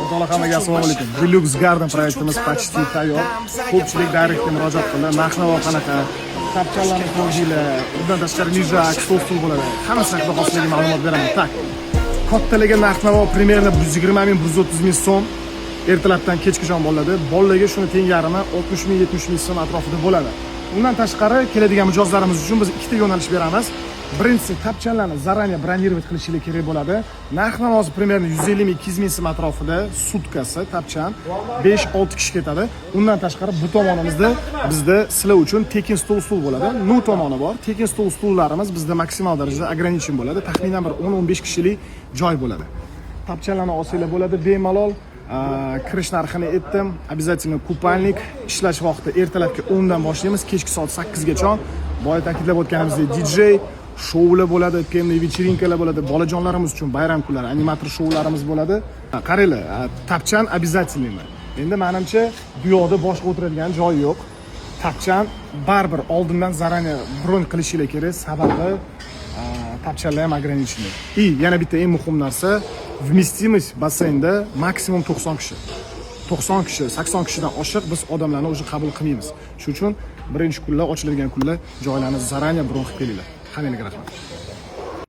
Xudolar hammaga assalomu alaykum. Deluxe Garden proyektimiz почти tayyor. Ko'pchilik direktga murojaat qildi. Narx-navo qanaqa? Tapchanlarni ko'rdinglar. Bundan tashqari lejak, stol bo'ladi. Hammasi haqida xoslig'i ma'lumot beraman. Tak. Kattalarga narx-navo примерно 120 ming, 130 ming so'm. Ertalabdan kechgacha bo'ladi. Bolalarga shuni teng yarmi 60 ming, 70 ming so'm atrofida bo'ladi. Undan tashqari keladigan mijozlarimiz uchun biz ikkita yo'nalish beramiz. Birinchisi tapchanlarni zaraneye bronировать qilishingiz kerak bo'ladi. Narx-navosi примерно 150 ming, 200 ming so'm atrofida sutkasi tapchan 5-6 kishi ketadi. Undan tashqari bu tomonimizda bizda sizlar uchun tekin stol bo'ladi. Nu tomoni bor. Tekin stollarimiz bizda maksimal darajada ограничен bo'ladi. Taxminan bir 10-15 kishilik joy bo'ladi. Tapchanlarni olsanglar bo'ladi bemalol. Kirish narxini aytdim. Обязательно kupalnik. Ishlash vaqti ertalabki 10 dan boshlaymiz, kechki soat 8 gacha. Boya ta'kidlab o'tganimizdek DJ shoular bo'ladi, pemli вечеринкаlar bo'ladi. Bolajonlarimiz uchun bayram kunlari animator shoularimiz bo'ladi. Qaranglar, tapchan обязательныйmi. Endi menimcha bu yoqda boshqa o'tiradigan joy yo'q. Tapchan baribir oldindan zaraneye bron qilishingiz kerak, sababi tapchanlar ham ограниченный. И yana bitta eng muhim narsa, vmestimость basseynda maksimum 90 kishi. 90 kishi, 80 kishidan oshiq biz odamlarni o'zi qabul qilmaymiz. Shuning uchun birinchi kunlar ochiladigan kunlar joylarni zaraneye bron qilib kelinglar. Hammaga rahmat.